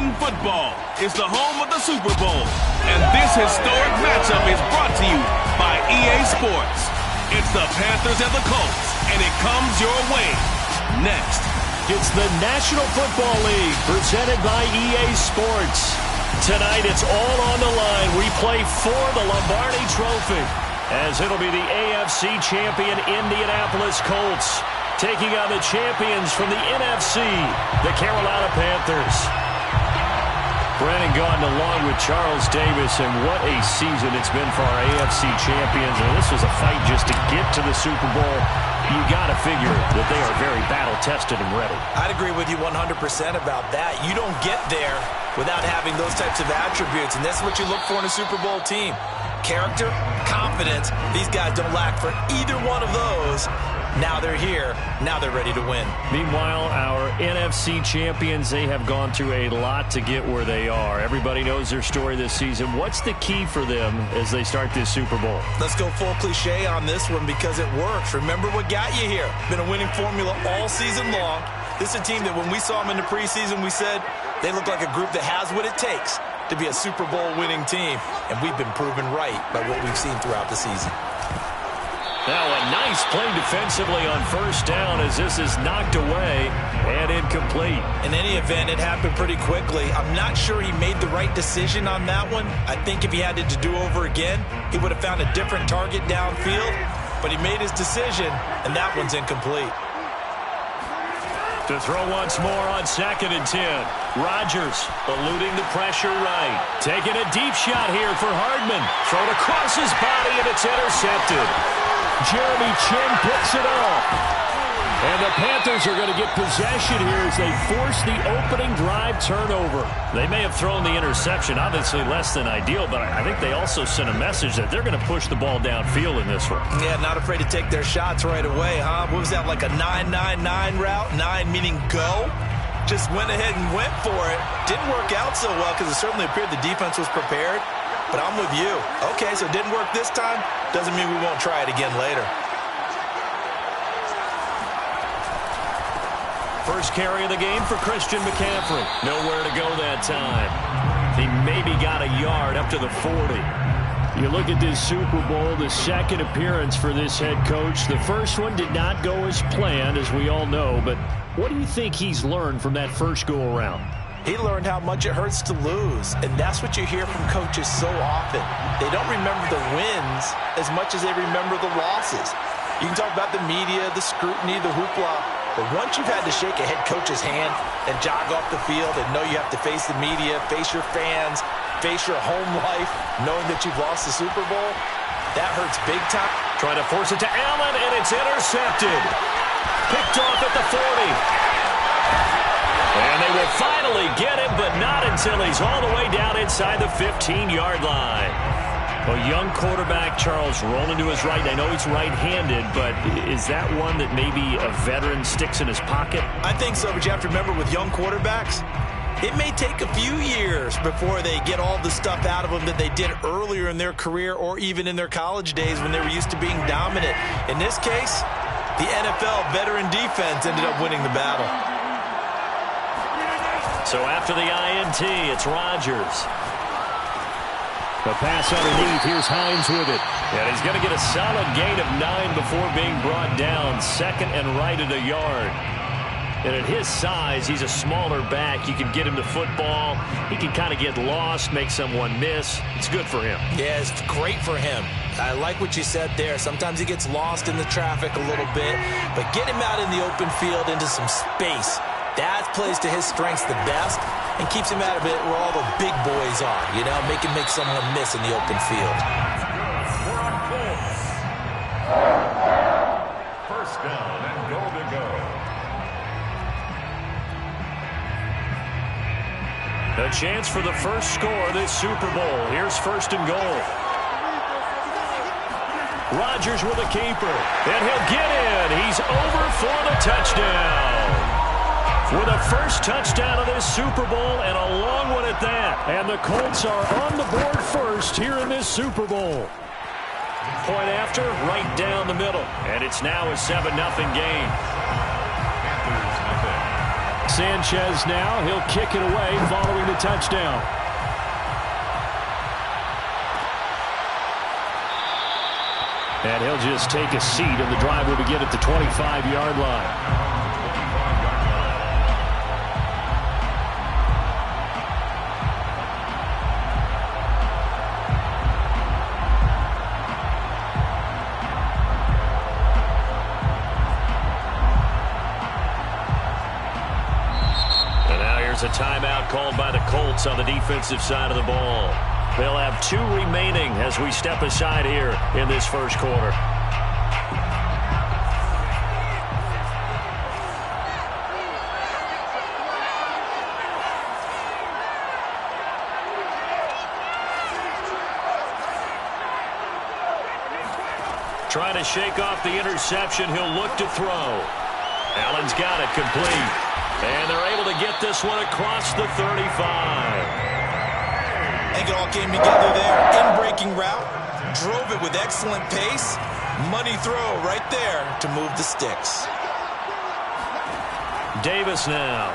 Madden Football is the home of the Super Bowl, and this historic matchup is brought to you by EA Sports. It's the Panthers and the Colts, and it comes your way. Next, it's the National Football League presented by EA Sports. Tonight, it's all on the line. We play for the Lombardi Trophy, as it'll be the AFC champion Indianapolis Colts taking on the champions from the NFC, the Carolina Panthers. Brandon Gaudin along with Charles Davis, and what a season it's been for our AFC champions. And this was a fight just to get to the Super Bowl. You got to figure that they are very battle-tested and ready. I'd agree with you 100% about that. You don't get there without having those types of attributes, and that's what you look for in a Super Bowl team. Character, confidence. These guys don't lack for either one of those. Now they're here. Now they're ready to win. Meanwhile, our NFC champions, they have gone through a lot to get where they are. Everybody knows their story this season. What's the key for them as they start this Super Bowl? Let's go full cliche on this one because it works. Remember what got you here. Been a winning formula all season long. This is a team that when we saw them in the preseason, we said they look like a group that has what it takes to be a Super Bowl winning team. And we've been proven right by what we've seen throughout the season. Now a nice play defensively on first down as this is knocked away and incomplete. In any event, it happened pretty quickly. I'm not sure he made the right decision on that one. I think if he had to do over again, he would have found a different target downfield. But he made his decision, and that one's incomplete. To throw once more on 2nd and 10. Rodgers eluding the pressure right. Taking a deep shot here for Hardman. Thrown across his body, and it's intercepted. Jeremy Chin picks it off. And the Panthers are going to get possession here as they force the opening drive turnover. They may have thrown the interception, obviously less than ideal, but I think they also sent a message that they're going to push the ball downfield in this one. Yeah, not afraid to take their shots right away, huh? What was that, like a 9-9-9 route? 9 meaning go? Just went ahead and went for it. Didn't work out so well because it certainly appeared the defense was prepared. But I'm with you. Okay, so it didn't work this time. Doesn't mean we won't try it again later. First carry of the game for Christian McCaffrey. Nowhere to go that time. He maybe got a yard up to the 40. You look at this Super Bowl, the second appearance for this head coach. The first one did not go as planned, as we all know. But what do you think he's learned from that first go-around? He learned how much it hurts to lose, and that's what you hear from coaches so often. They don't remember the wins as much as they remember the losses. You can talk about the media, the scrutiny, the hoopla, but once you've had to shake a head coach's hand and jog off the field and know you have to face the media, face your fans, face your home life, knowing that you've lost the Super Bowl, that hurts big time. Trying to force it to Allen, and it's intercepted. Picked off at the 40. And they will finally get him, but not until he's all the way down inside the 15-yard line. A young quarterback, Charles, rolling to his right. I know he's right-handed, but is that one that maybe a veteran sticks in his pocket? I think so, but you have to remember with young quarterbacks, it may take a few years before they get all the stuff out of them that they did earlier in their career or even in their college days when they were used to being dominant. In this case, the NFL veteran defense ended up winning the battle. So after the INT, it's Rodgers. The pass underneath. Here's Hines with it. And he's going to get a solid gain of 9 before being brought down. 2nd and right at a yard. And at his size, he's a smaller back. You can get him to football. He can kind of get lost, make someone miss. It's good for him. Yeah, it's great for him. I like what you said there. Sometimes he gets lost in the traffic a little bit. But get him out in the open field into some space. That plays to his strengths the best and keeps him out of it where all the big boys are, you know, make him make someone miss in the open field. First down and goal to go. A chance for the first score of this Super Bowl. Here's 1st and goal. Rodgers with a keeper, and he'll get in. He's over for the touchdown. With a first touchdown of this Super Bowl, and a long one at that. And the Colts are on the board first here in this Super Bowl. Point after, right down the middle. And it's now a 7-0 game. 6 Sanchez now. He'll kick it away following the touchdown. And he'll just take a seat, and the drive will begin at the 25-yard line. A timeout called by the Colts on the defensive side of the ball. They'll have 2 remaining as we step aside here in this first quarter. Trying to shake off the interception. He'll look to throw. Allen's got it complete. And they're able to get this one across the 35. I think it all came together there. In-breaking route. Drove it with excellent pace. Money throw right there to move the sticks. Davis now.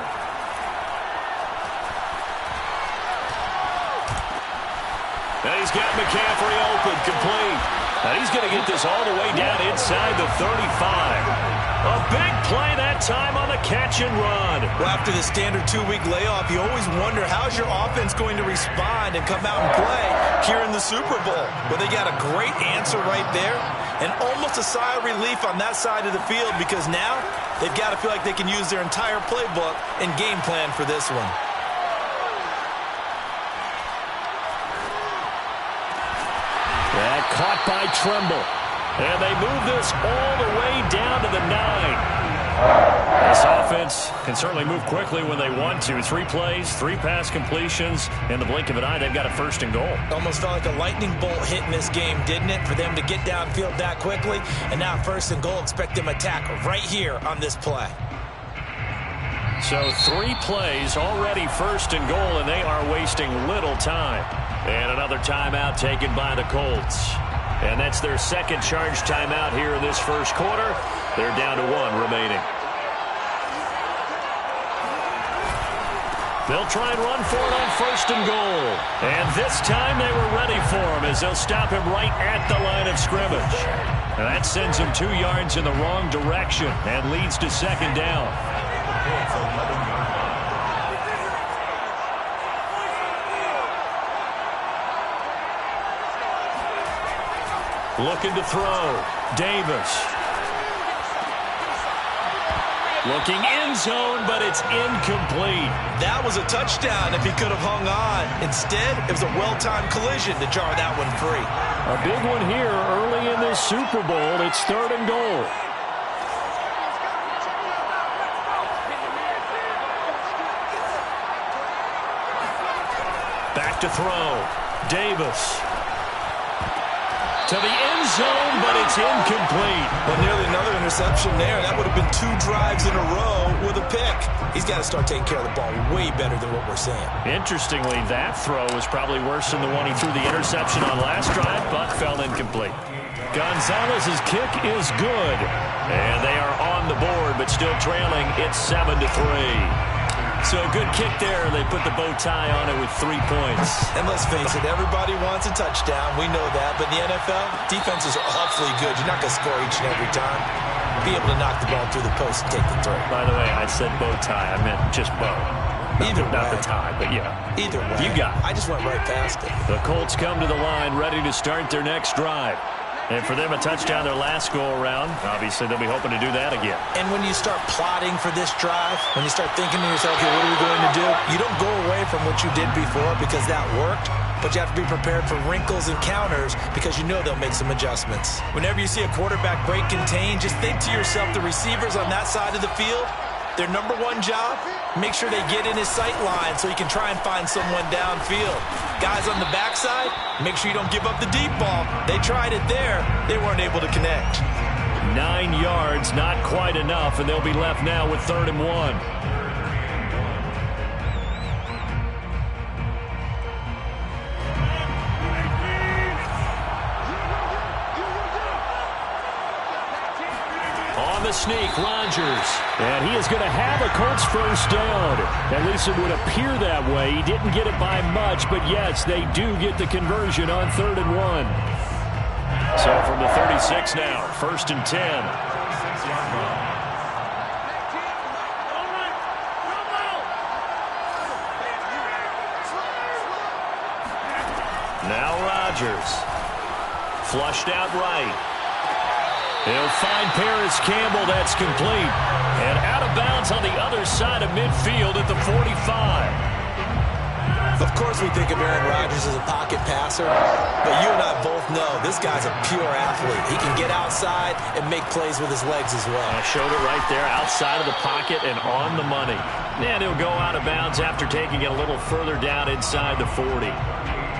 And he's got McCaffrey open, complete. And he's going to get this all the way down inside the 35. A big play that time on the catch and run. Well, after the standard 2-week layoff, you always wonder how's your offense going to respond and come out and play here in the Super Bowl. Well, they got a great answer right there and almost a sigh of relief on that side of the field because now they've got to feel like they can use their entire playbook and game plan for this one. That caught by Tremble. And they move this all the way down to the 9. This offense can certainly move quickly when they want to. 3 plays, 3 pass completions. In the blink of an eye, they've got a first and goal. Almost felt like a lightning bolt hit in this game, didn't it? For them to get downfield that quickly. And now first and goal, expect them to attack right here on this play. So 3 plays, already first and goal, and they are wasting little time. And another timeout taken by the Colts. And that's their second charge timeout here in this first quarter. They're down to 1 remaining. They'll try and run for it on first and goal. And this time they were ready for him as they'll stop him right at the line of scrimmage. And that sends him 2 yards in the wrong direction and leads to second down. Looking to throw. Davis. Looking end zone, but it's incomplete. That was a touchdown if he could have hung on. Instead, it was a well-timed collision to jar that one free. A big one here early in this Super Bowl. It's third and goal. Back to throw. Davis. To the end zone, but it's incomplete. Well, nearly another interception there. That would have been 2 drives in a row with a pick. He's got to start taking care of the ball way better than what we're seeing. Interestingly, that throw was probably worse than the one he threw the interception on last drive, but fell incomplete. Gonzalez's kick is good. And they are on the board, but still trailing. It's 7-3. So a good kick there. They put the bow tie on it with 3 points. And let's face it, everybody wants a touchdown. We know that. But in the NFL, defenses are awfully good. You're not going to score each and every time. Be able to knock the ball through the post and take the throw. By the way, I said bow tie. I meant just bow. Not the tie, but yeah. Either way. You got it. I just went right past it. The Colts come to the line ready to start their next drive. And for them, a touchdown their last go-around. Obviously, they'll be hoping to do that again. And when you start plotting for this drive, when you start thinking to yourself, okay, what are we going to do? You don't go away from what you did before because that worked, but you have to be prepared for wrinkles and counters because you know they'll make some adjustments. Whenever you see a quarterback break contain, just think to yourself, the receivers on that side of the field, their number 1 job, make sure they get in his sight line so he can try and find someone downfield. Guys on the backside, make sure you don't give up the deep ball. They tried it there. They weren't able to connect. 9 yards, not quite enough, and they'll be left now with 3rd and 1. the sneak, Rodgers. And he is going to have a Colts first down. At least it would appear that way. He didn't get it by much, but yes, they do get the conversion on 3rd and 1. So from the 36 now, 1st and 10. Now Rodgers. Flushed out right. He'll find Paris Campbell. That's complete. And out of bounds on the other side of midfield at the 45. Of course we think of Aaron Rodgers as a pocket passer, but you and I both know this guy's a pure athlete. He can get outside and make plays with his legs as well. I showed it right there, outside of the pocket and on the money. And he'll go out of bounds after taking it a little further down inside the 40.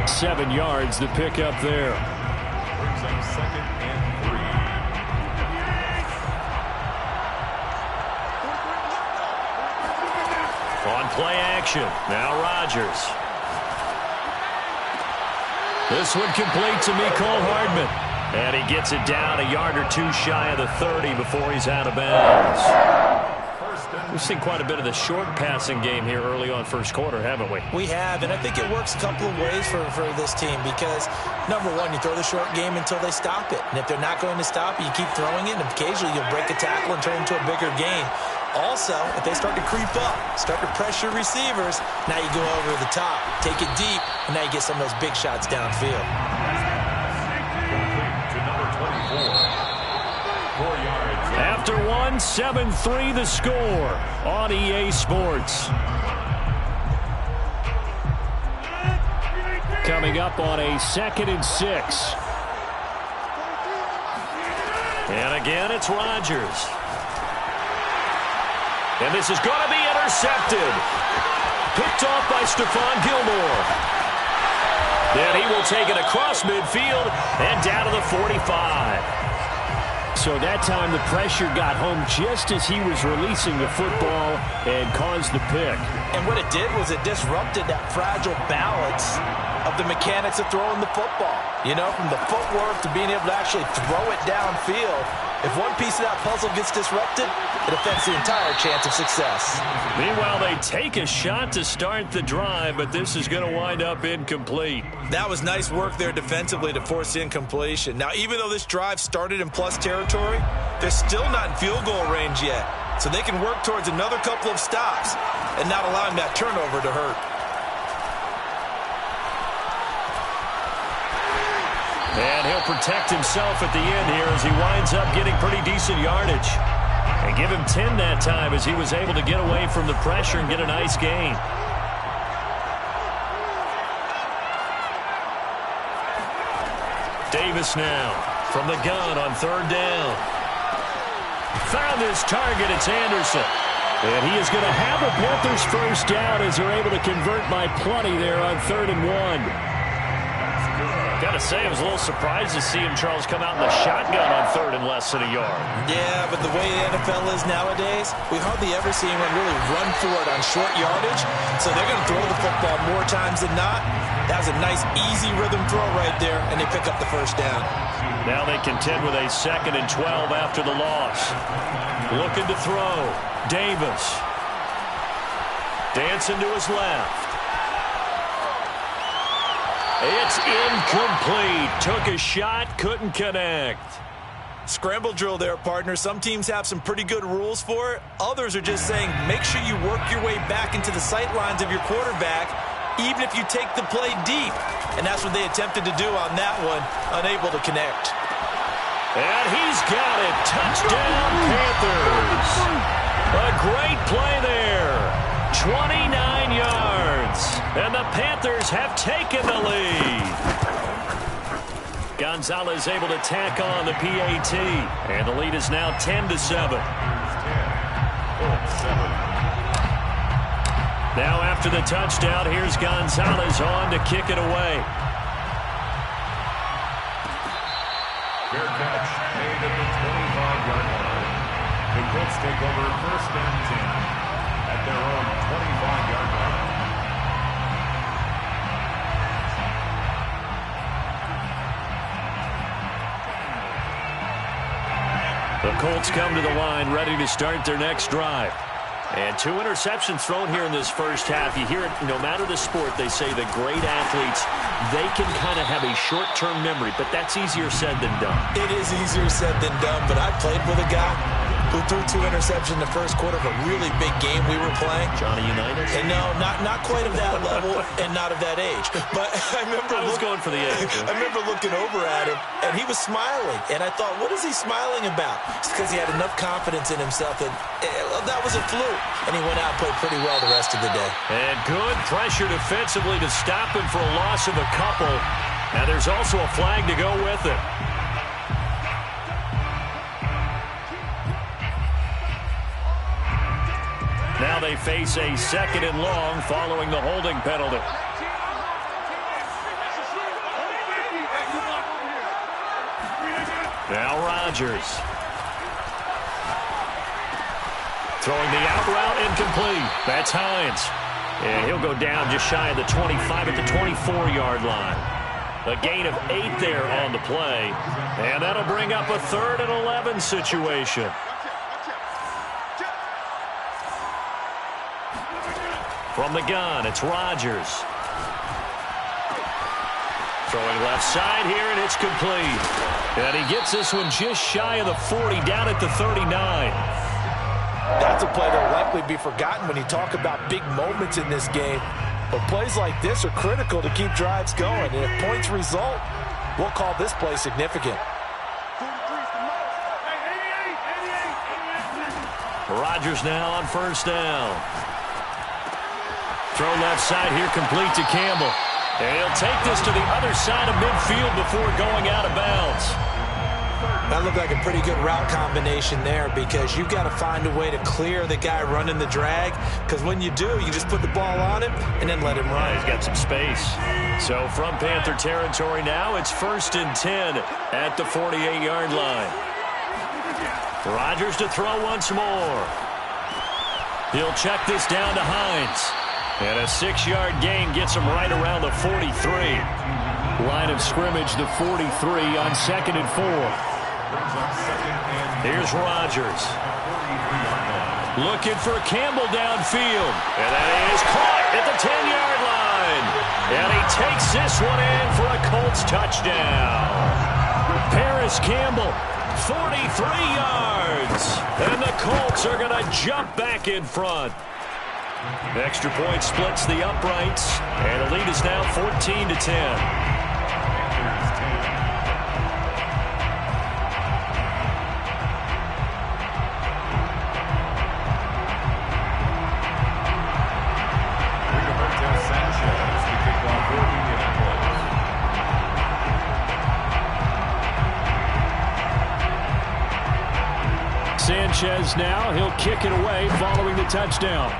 7 yards, the pickup there. Brings up 2nd and 3. On play action, now Rodgers. This one complete to Mecole Hardman. And he gets it down a yard or two shy of the 30 before he's out of bounds. We've seen quite a bit of the short passing game here early on first quarter, haven't we? We have, and I think it works a couple of ways for this team because, number one, you throw the short game until they stop it. And if they're not going to stop it, you keep throwing it, and occasionally you'll break a tackle and turn it into a bigger gain. Also, if they start to creep up, start to pressure receivers, now you go over the top, take it deep, and now you get some of those big shots downfield. To number 24. 4 yards. After one, 7-3 the score on EA Sports. Coming up on a 2nd and 6. And again, it's Rodgers. And this is going to be intercepted. Picked off by Stephon Gilmore. Then he will take it across midfield and down to the 45. So that time the pressure got home just as he was releasing the football and caused the pick. And what it did was it disrupted that fragile balance of the mechanics of throwing the football. You know, from the footwork to being able to actually throw it downfield. If one piece of that puzzle gets disrupted, it affects the entire chance of success. Meanwhile, they take a shot to start the drive, but this is going to wind up incomplete. That was nice work there defensively to force the incompletion. Now, even though this drive started in plus territory, they're still not in field goal range yet. So they can work towards another couple of stops and not allowing that turnover to hurt. And he'll protect himself at the end here as he winds up getting pretty decent yardage. And give him 10 that time as he was able to get away from the pressure and get a nice gain. Davis now from the gun on 3rd down. Found his target, it's Anderson. And he is going to have the Panthers first down as they're able to convert by plenty there on 3rd and 1. Got to say, I was a little surprised to see him, Charles, come out in the shotgun on 3rd and less than a yard. Yeah, but the way the NFL is nowadays, we hardly ever see anyone really run for it on short yardage. So they're going to throw the football more times than not. That was a nice, easy rhythm throw right there, and they pick up the first down. Now they contend with a 2nd and 12 after the loss. Looking to throw. Davis. Dancing to his left. It's incomplete. Took a shot, couldn't connect. Scramble drill there, partner. Some teams have some pretty good rules for it. Others are just saying make sure you work your way back into the sight lines of your quarterback, even if you take the play deep. And that's what they attempted to do on that one, unable to connect. And he's got it. Touchdown, Panthers. A great play there. 29 yards. And the Panthers have taken the lead. Gonzalez able to tack on the PAT. And the lead is now 10-7. Now after the touchdown, here's Gonzalez on to kick it away. Fair catch made at the 25-yard line. The Colts take over 1st and 10 at their own 25-yard line. The Colts come to the line, ready to start their next drive. And 2 interceptions thrown here in this first half. You hear it, no matter the sport, they say the great athletes, they can kind of have a short-term memory, but that's easier said than done. It is easier said than done, but I played with a guy who threw 2 interceptions in the first quarter of a really big game we were playing. Johnny Unitas? And no, not quite of that level and not of that age. But I was going for the age. I remember looking over at him, and he was smiling. And I thought, what is he smiling about? It's because he had enough confidence in himself that that was a fluke. And he went out and played pretty well the rest of the day. And good pressure defensively to stop him for a loss of a couple. Now there's also a flag to go with it. Now they face a 2nd and long following the holding penalty. Now Rodgers. Throwing the out route incomplete. That's Hines. And he'll go down just shy of the 25 at the 24-yard line. A gain of 8 there on the play. And that'll bring up a 3rd and 11 situation. From the gun, it's Rodgers. Throwing left side here, and it's complete. And he gets this one just shy of the 40, down at the 39. That's a play that will likely be forgotten when you talk about big moments in this game. But plays like this are critical to keep drives going. And if points result, we'll call this play significant. Rodgers now on 1st down. Throw left side here, complete to Campbell. And he'll take this to the other side of midfield before going out of bounds. That looked like a pretty good route combination there, because you've got to find a way to clear the guy running the drag, because when you do, you just put the ball on him and then let him run. He's got some space. So from Panther territory now, it's 1st and 10 at the 48-yard line. Rodgers to throw once more. He'll check this down to Hines. And a 6-yard gain gets him right around the 43. Line of scrimmage, the 43 on 2nd and 4. Here's Rodgers. Looking for Campbell downfield. And that is caught at the 10-yard line. And he takes this one in for a Colts touchdown. Paris Campbell, 43 yards. And the Colts are going to jump back in front. Extra point splits the uprights, and the lead is now 14 to 10. Sanchez now, he'll kick it away following the touchdown.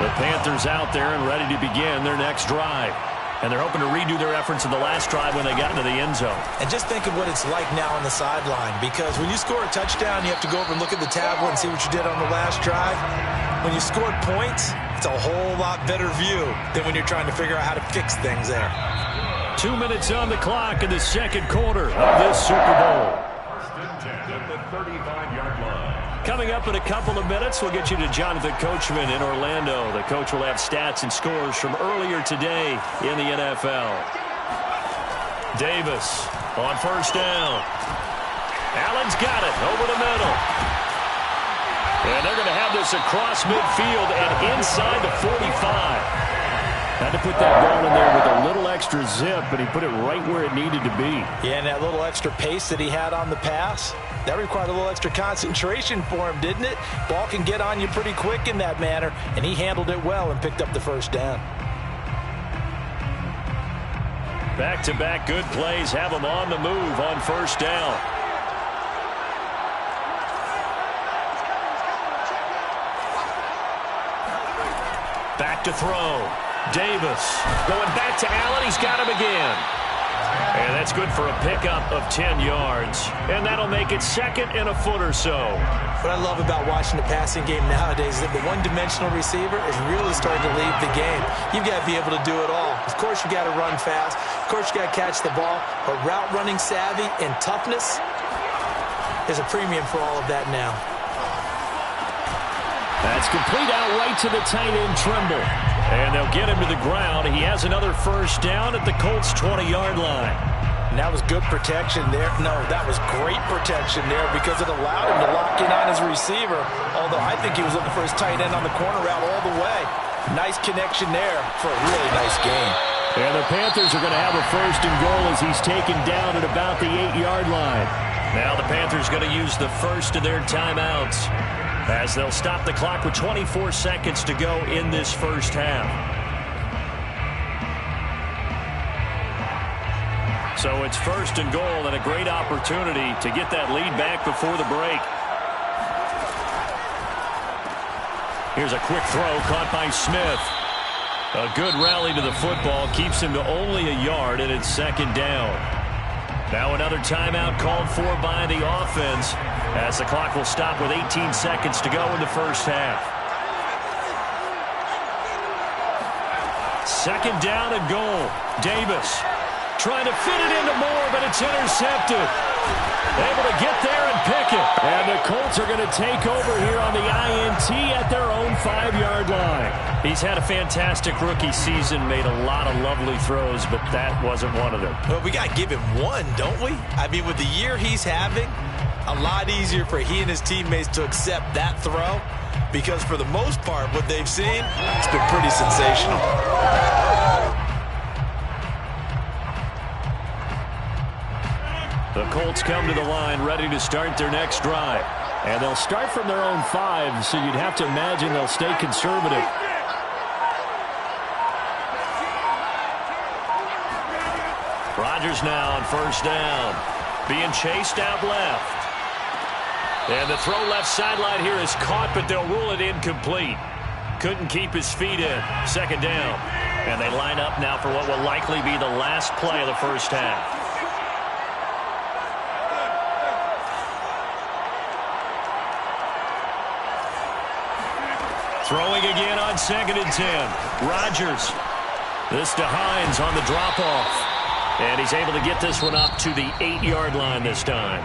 The Panthers out there and ready to begin their next drive. And they're hoping to redo their efforts in the last drive when they got into the end zone. And just think of what it's like now on the sideline, because when you score a touchdown, you have to go over and look at the tablet and see what you did on the last drive. When you scored points, it's a whole lot better view than when you're trying to figure out how to fix things there. 2 minutes on the clock in the 2nd quarter of this Super Bowl. First and 10 at the 35-yard line. Coming up in a couple of minutes, we'll get you to Jonathan Coachman in Orlando. The coach will have stats and scores from earlier today in the NFL. Davis on 1st down. Allen's got it over the middle. And they're going to have this across midfield and inside the 45. Had to put that ball in there with a little extra zip, but he put it right where it needed to be. Yeah, and that little extra pace that he had on the pass, that required a little extra concentration for him, didn't it? Ball can get on you pretty quick in that manner, and he handled it well and picked up the 1st down. Back-to-back good plays have him on the move on 1st down. back to throw. Davis going back to Allen. He's got him again. And that's good for a pickup of 10 yards. And that'll make it 2nd and a foot or so. What I love about watching the passing game nowadays is that the one-dimensional receiver is really starting to lead the game. You've got to be able to do it all. Of course, you got to run fast. Of course, you got to catch the ball. But route running savvy and toughness is a premium for all of that now. That's complete out right to the tight end, Trimble. And they'll get him to the ground. He has another first down at the Colts' 20-yard line. And that was good protection there. No, that was great protection there because it allowed him to lock in on his receiver, although I think he was looking for his tight end on the corner route all the way. Nice connection there for a really nice game. And the Panthers are going to have a 1st and goal as he's taken down at about the 8-yard line. Now the Panthers going to use the first of their timeouts as they'll stop the clock with 24 seconds to go in this first half. So it's 1st and goal and a great opportunity to get that lead back before the break. Here's a quick throw caught by Smith. A good rally to the football keeps him to only a yard, and it's 2nd down. Now another timeout called for by the offense as the clock will stop with 18 seconds to go in the first half. 2nd down and goal. Davis trying to fit it into Moore, but it's intercepted. Able to get there and pick it. And the Colts are going to take over here on the INT at their own 5-yard line. He's had a fantastic rookie season, made a lot of lovely throws, but that wasn't one of them. Well, we got to give him one, don't we? I mean, with the year he's having, a lot easier for he and his teammates to accept that throw because for the most part, what they've seen, it's been pretty sensational. The Colts come to the line ready to start their next drive. And they'll start from their own 5, so you'd have to imagine they'll stay conservative. Rodgers now on 1st down. Being chased out left. And the throw left sideline here is caught, but they'll rule it incomplete. Couldn't keep his feet in. 2nd down. And they line up now for what will likely be the last play of the first half. Throwing again on 2nd and 10. Rodgers. This to Hines on the drop-off. And he's able to get this one up to the 8-yard line this time.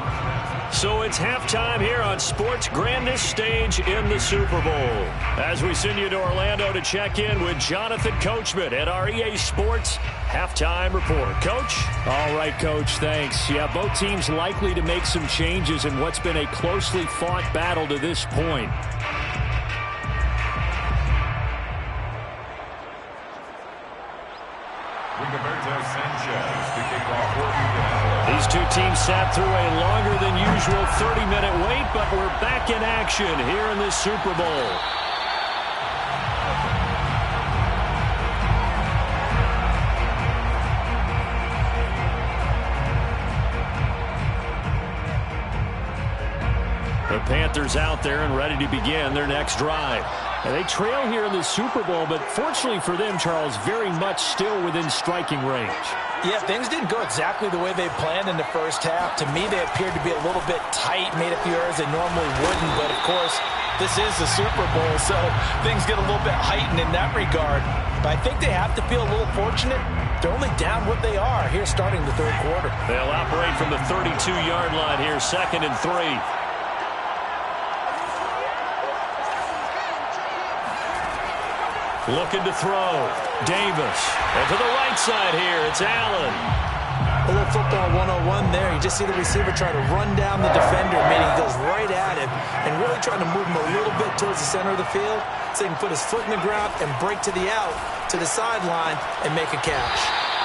So it's halftime here on sports' grandest stage in the Super Bowl. As we send you to Orlando to check in with Jonathan Coachman at our EA Sports Halftime Report. Coach? All right, Coach, thanks. Yeah, both teams likely to make some changes in what's been a closely fought battle to this point. These two teams sat through a longer than usual 30-minute wait, but we're back in action here in this Super Bowl. The Panthers out there and ready to begin their next drive. Now, they trail here in the Super Bowl, but fortunately for them, Charles, very much still within striking range. Yeah, things didn't go exactly the way they planned in the first half. To me, they appeared to be a little bit tight, made a few errors they normally wouldn't. But, of course, this is the Super Bowl, so things get a little bit heightened in that regard. But I think they have to feel a little fortunate. They're only down what they are here starting the third quarter. They'll operate from the 32-yard line here, 2nd and 3. Looking to throw. Davis. And to the right side here, it's Allen. A little football 101 there. You just see the receiver try to run down the defender, meaning he goes right at him and really trying to move him a little bit towards the center of the field so he can put his foot in the ground and break to the out, to the sideline, and make a catch.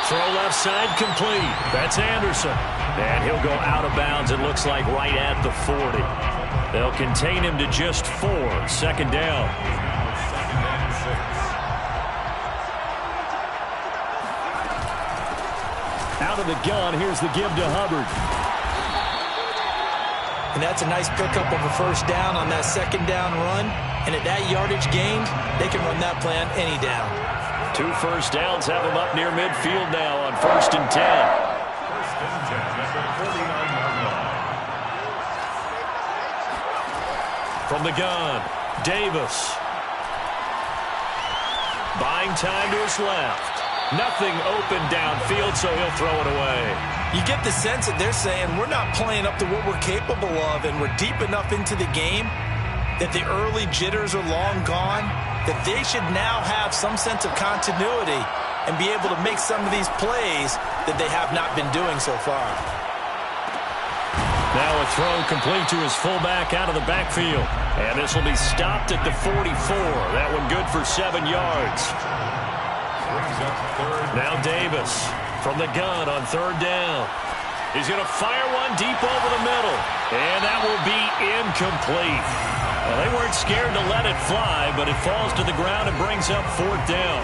Throw left side complete. That's Anderson. And he'll go out of bounds, it looks like, right at the 40. They'll contain him to just 4. 2nd down. Out of the gun, here's the give to Hubbard. And that's a nice pickup of a first down on that 2nd down run. And at that yardage gained, they can run that play on any down. 2 first downs have them up near midfield now on 1st and 10. First and 10 at the 49-yard line. From the gun, Davis. Buying time to his left. Nothing open downfield, so he'll throw it away. You get the sense that they're saying we're not playing up to what we're capable of, and we're deep enough into the game that the early jitters are long gone, that they should now have some sense of continuity and be able to make some of these plays that they have not been doing so far. Now a throw complete to his fullback out of the backfield. And this will be stopped at the 44. That one good for 7 yards. Now Davis from the gun on 3rd down. He's going to fire one deep over the middle. And that will be incomplete. Well, they weren't scared to let it fly, but it falls to the ground and brings up 4th down.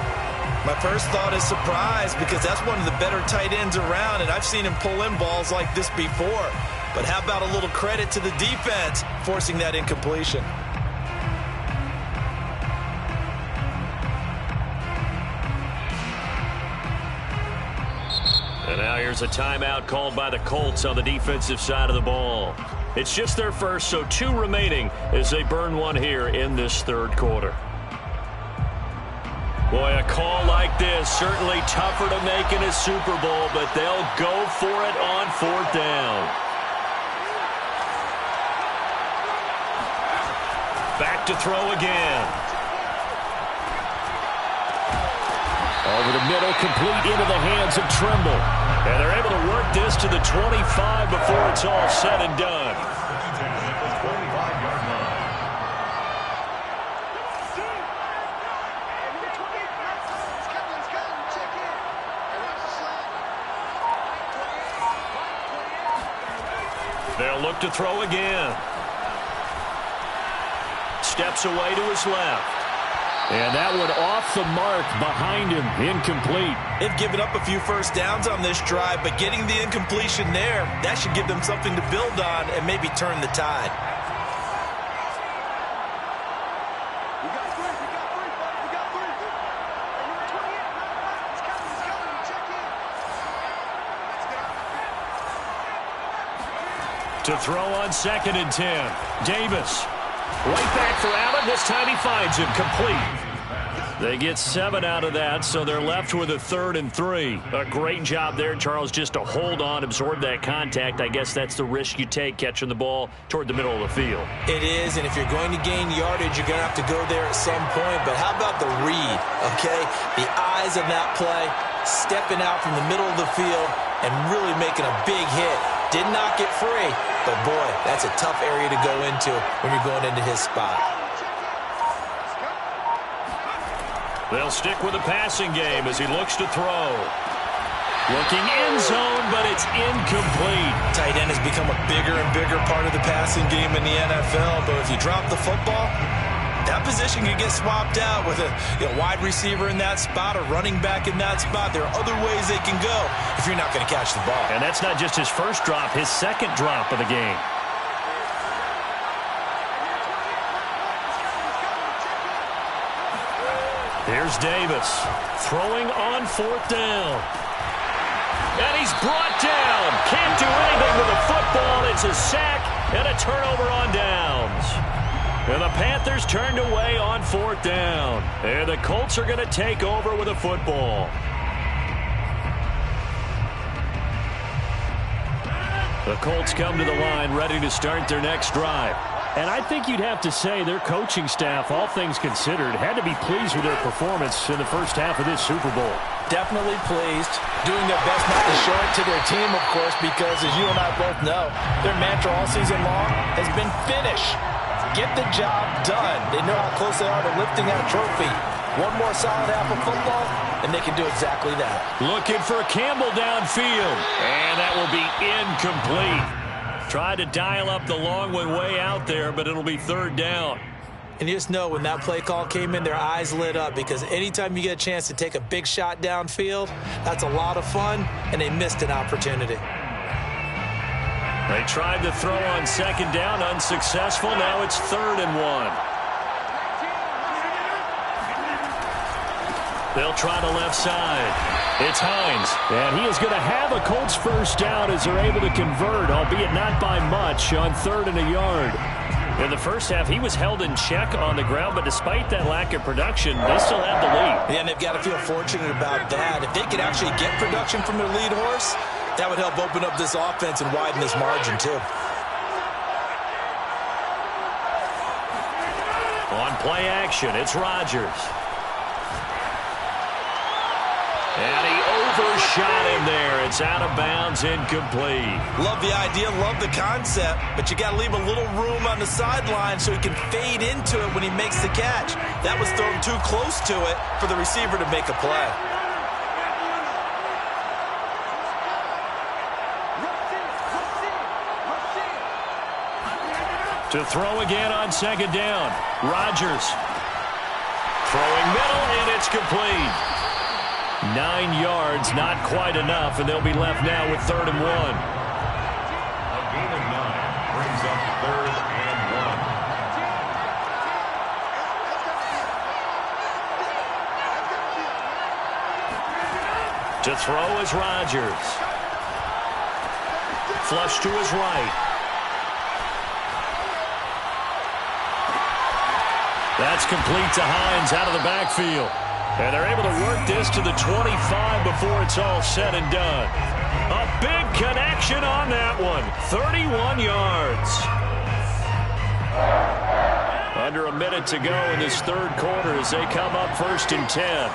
My first thought is surprise, because that's one of the better tight ends around, and I've seen him pull in balls like this before. But how about a little credit to the defense forcing that incompletion? And now here's a timeout called by the Colts on the defensive side of the ball. It's just their first, so 2 remaining as they burn one here in this 3rd quarter. Boy, a call like this, certainly tougher to make in a Super Bowl, but they'll go for it on 4th down. Back to throw again. Over the middle, complete into the hands of Trimble. And they're able to work this to the 25 before it's all said and done. They'll look to throw again. Steps away to his left. And that one off the mark behind him, incomplete. They've given up a few first downs on this drive, but getting the incompletion there, that should give them something to build on and maybe turn the tide. To throw on 2nd and 10. Davis. Right back for Allen. This time he finds him complete. They get 7 out of that, so they're left with a 3rd and 3. A great job there, Charles, just to hold on, absorb that contact. I guess that's the risk you take catching the ball toward the middle of the field. It is, and if you're going to gain yardage, you're going to have to go there at some point. But how about the read, okay? The eyes of that play, stepping out from the middle of the field and really making a big hit. Did not get free, but boy, that's a tough area to go into when you're going into his spot. They'll stick with the passing game as he looks to throw. Looking end zone, but it's incomplete. Tight end has become a bigger and bigger part of the passing game in the NFL, but if you drop the football, that position can get swapped out with a wide receiver in that spot, a running back in that spot. There are other ways they can go if you're not going to catch the ball. And that's not just his first drop, his 2nd drop of the game. Here's Davis throwing on 4th down. And he's brought down. Can't do anything with the football. It's a sack and a turnover on downs. And the Panthers turned away on 4th down. And the Colts are going to take over with a football. The Colts come to the line ready to start their next drive. And I think you'd have to say their coaching staff, all things considered, had to be pleased with their performance in the first half of this Super Bowl. Definitely pleased. Doing their best not to show it to their team, of course, because as you and I both know, their mantra all season long has been finish. Get the job done. They know how close they are to lifting that trophy. One more solid half of football, and they can do exactly that. Looking for Campbell downfield, and that will be incomplete. Tried to dial up the long one way out there, but it'll be 3rd down. And you just know when that play call came in, their eyes lit up, because anytime you get a chance to take a big shot downfield, that's a lot of fun, and they missed an opportunity. They tried to throw on 2nd down, unsuccessful. Now it's 3rd and 1. They'll try the left side. It's Hines. And he is going to have a Colts first down as they're able to convert, albeit not by much, on 3rd and a yard. In the first half, he was held in check on the ground, but despite that lack of production, they still have the lead. Yeah, and they've got to feel fortunate about that. If they could actually get production from their lead horse, that would help open up this offense and widen this margin, too. On play action, it's Rodgers. And he overshot him there. It's out of bounds, incomplete. Love the idea, love the concept, but you got to leave a little room on the sideline so he can fade into it when he makes the catch. That was thrown too close to it for the receiver to make a play. To throw again on 2nd down. Rodgers. Throwing middle, and it's complete. 9 yards, not quite enough, and they'll be left now with 3rd and 1. A gain of 9 brings up 3rd and 1. To throw is Rodgers. Flush to his right. That's complete to Hines out of the backfield. And they're able to work this to the 25 before it's all said and done. A big connection on that one. 31 yards. Under a minute to go in this 3rd quarter as they come up 1st and 10.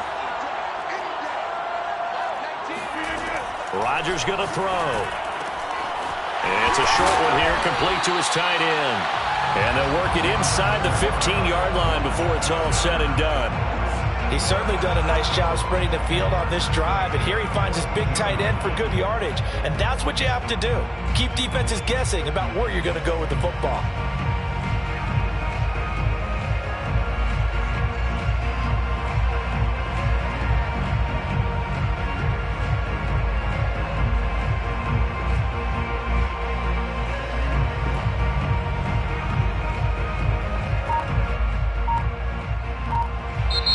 Rodgers going to throw. And it's a short one here, complete to his tight end. And they'll work it inside the 15-yard line before it's all said and done. He's certainly done a nice job spreading the field on this drive, and here he finds his big tight end for good yardage. And that's what you have to do. Keep defenses guessing about where you're going to go with the football.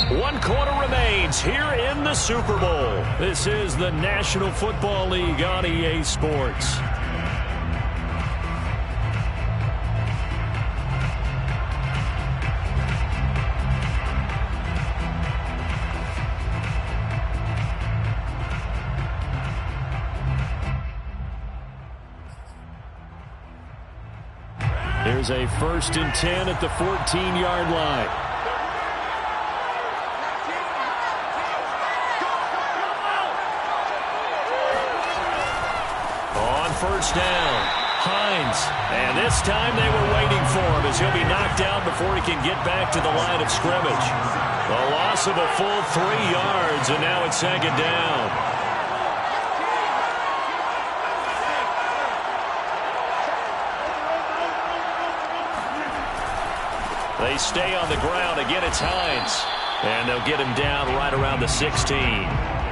One quarter remains here in the Super Bowl. This is the National Football League on EA Sports. There's a 1st and 10 at the 14-yard line. First down, Hines. And this time they were waiting for him as he'll be knocked down before he can get back to the line of scrimmage. A loss of a full 3 yards, and now it's 2nd down. They stay on the ground. Again, it's Hines. And they'll get him down right around the 16.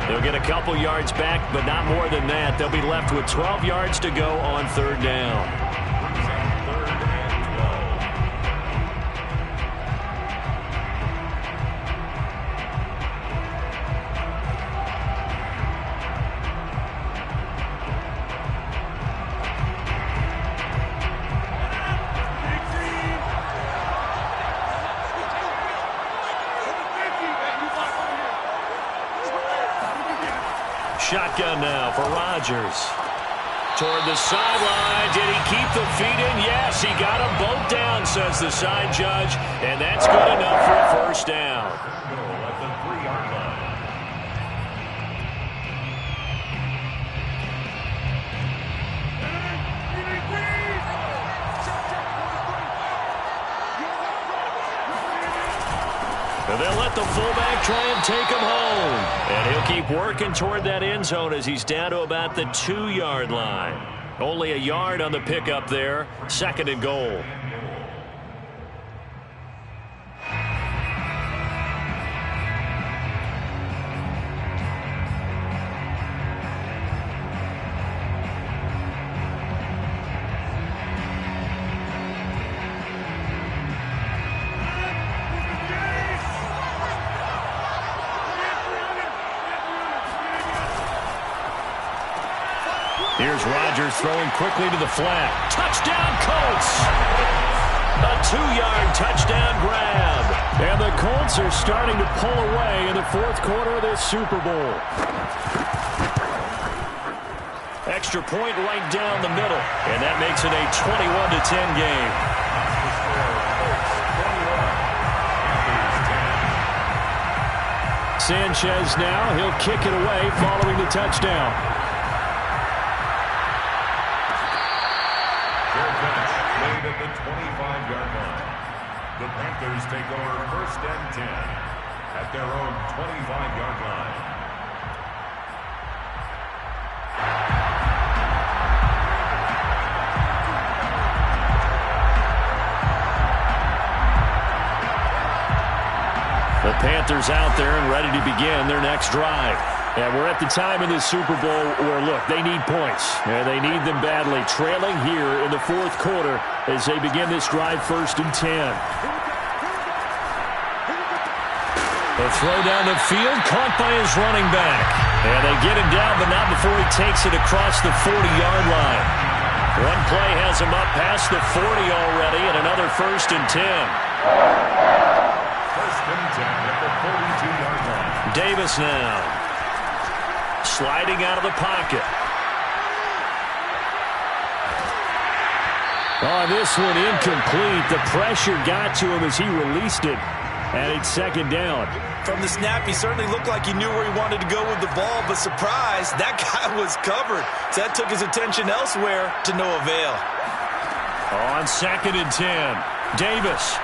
They'll get a couple yards back, but not more than that. They'll be left with 12 yards to go on 3rd down. Shotgun now for Rodgers. Toward the sideline. Did he keep the feet in? Yes, he got them both down, says the side judge. And that's good enough for a first down. Goal at the 3-yard line. And they'll let the fullback try and take him home. And he'll keep working toward that end zone as he's down to about the 2-yard line. Only a yard on the pickup there. 2nd and goal. Here's Rodgers throwing quickly to the flat. Touchdown, Colts! A 2-yard touchdown grab. And the Colts are starting to pull away in the fourth quarter of this Super Bowl. Extra point right down the middle. And that makes it a 21-10 game. Sanchez now. He'll kick it away following the touchdown. At the 25-yard line. The Panthers take over 1st and 10 at their own 25-yard line. The Panthers out there and ready to begin their next drive. And we're at the time in this Super Bowl where, look, they need points. And they need them badly. Trailing here in the fourth quarter as they begin this drive 1st and 10. The throw down the field, caught by his running back. And they get him down, but not before he takes it across the 40-yard line. One play has him up past the 40 already, and another 1st and 10. 1st and 10 at the 42-yard line. Davis now. Sliding out of the pocket. Oh, this one incomplete. The pressure got to him as he released it. And it's 2nd down. From the snap, he certainly looked like he knew where he wanted to go with the ball, but surprise, that guy was covered. So that took his attention elsewhere to no avail. On 2nd and 10, Davis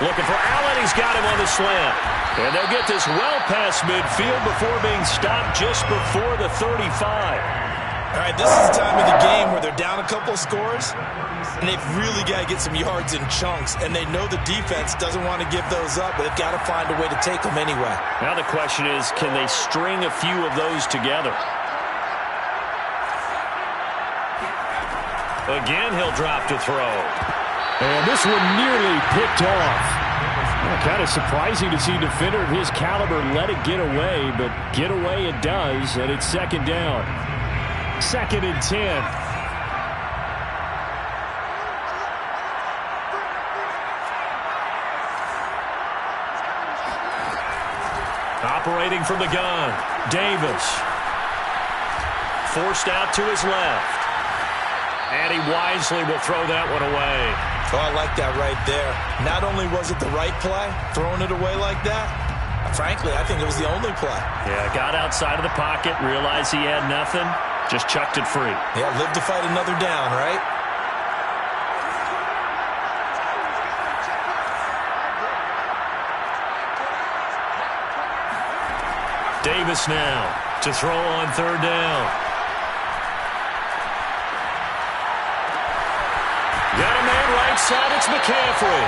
looking for Allen. He's got him on the slant. And they'll get this well past midfield before being stopped just before the 35. All right, this is the time of the game where they're down a couple of scores, and they've really got to get some yards in chunks, and they know the defense doesn't want to give those up, but they've got to find a way to take them anyway. Now the question is, can they string a few of those together? Again, he'll drop to throw. And this one nearly picked off. Well, kind of surprising to see a defender of his caliber let it get away, but get away it does, and it's 2nd down. 2nd and 10. Operating from the gun, Davis. Forced out to his left. And he wisely will throw that one away. Oh, I like that right there. Not only was it the right play, throwing it away like that, frankly, I think it was the only play. Yeah, got outside of the pocket, realized he had nothing, just chucked it free. Yeah, live to fight another down, right? Davis now to throw on 3rd down. Got a man right side, it's McCaffrey.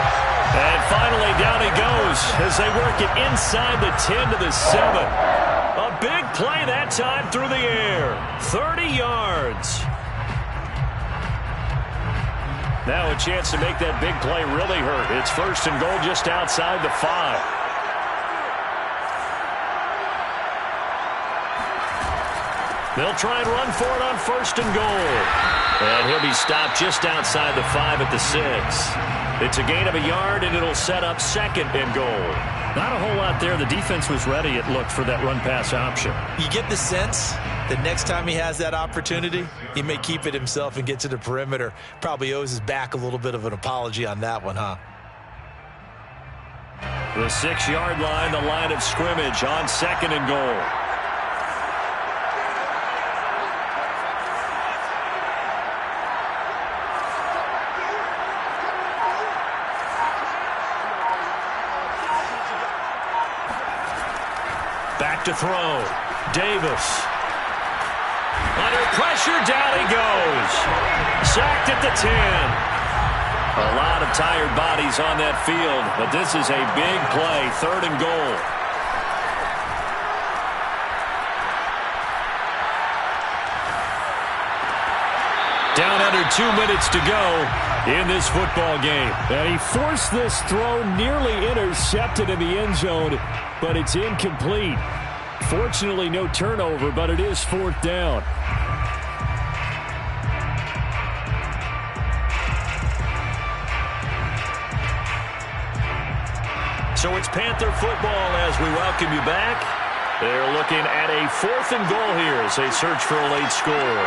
And finally down he goes as they work it inside the 10 to the 7. A big play that time through the air. 30 yards. Now a chance to make that big play really hurt. It's 1st and goal just outside the 5. They'll try and run for it on 1st and goal. And he'll be stopped just outside the 5 at the 6. It's a gain of a yard, and it'll set up 2nd and goal. Not a whole lot there. The defense was ready, it looked, for that run-pass option. You get the sense that next time he has that opportunity, he may keep it himself and get to the perimeter. Probably owes his back a little bit of an apology on that one, huh? The 6-yard line, the line of scrimmage on 2nd and goal. Back to throw. Davis. Under pressure, down he goes. Sacked at the 10. A lot of tired bodies on that field, but this is a big play, 3rd and goal. Down under 2 minutes to go in this football game. And he forced this throw, nearly intercepted in the end zone, but it's incomplete. Fortunately, no turnover, but it is 4th down. So it's Panther football as we welcome you back. They're looking at a 4th and goal here as they search for a late score.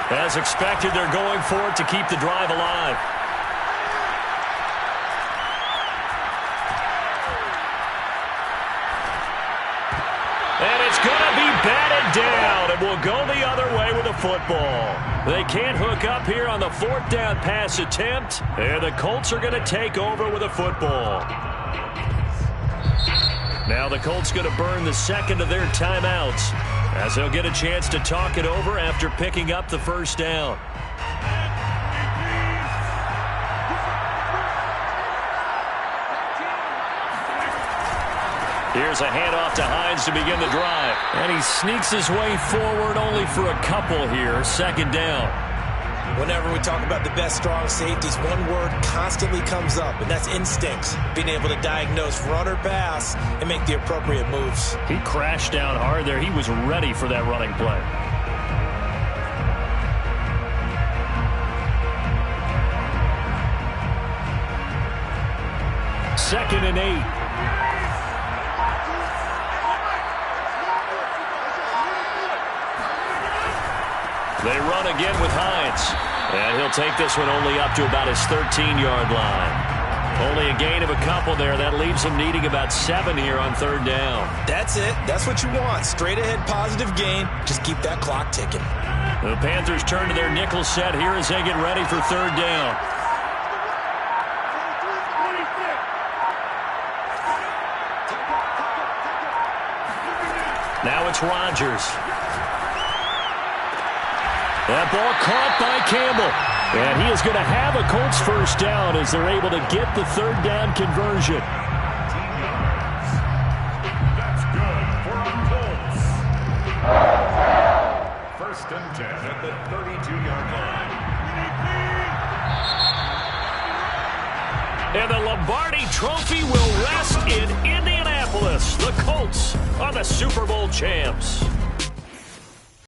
As expected, they're going for it to keep the drive alive. And it's going to be batted down, and will go the other way with the football. They can't hook up here on the 4th down pass attempt, and the Colts are going to take over with a football. Now the Colts going to burn the second of their timeouts as they'll get a chance to talk it over after picking up the first down. Here's a handoff to Hines to begin the drive. And he sneaks his way forward only for a couple here. Second down. Whenever we talk about the best strong safeties, one word constantly comes up, and that's instincts. Being able to diagnose run or pass and make the appropriate moves. He crashed down hard there. He was ready for that running play. Second and 8. They run again with Hines. And he'll take this one only up to about his 13-yard line. Only a gain of a couple there. That leaves him needing about 7 here on 3rd down. That's it. That's what you want. Straight ahead positive gain. Just keep that clock ticking. The Panthers turn to their nickel set here as they get ready for 3rd down. Now it's Rodgers. That ball caught by Campbell. And he is going to have a Colts first down as they're able to get the 3rd down conversion. That's good for the Colts. 1st and 10 at the 32-yard line. And the Lombardi Trophy will rest in Indianapolis. The Colts are the Super Bowl champs.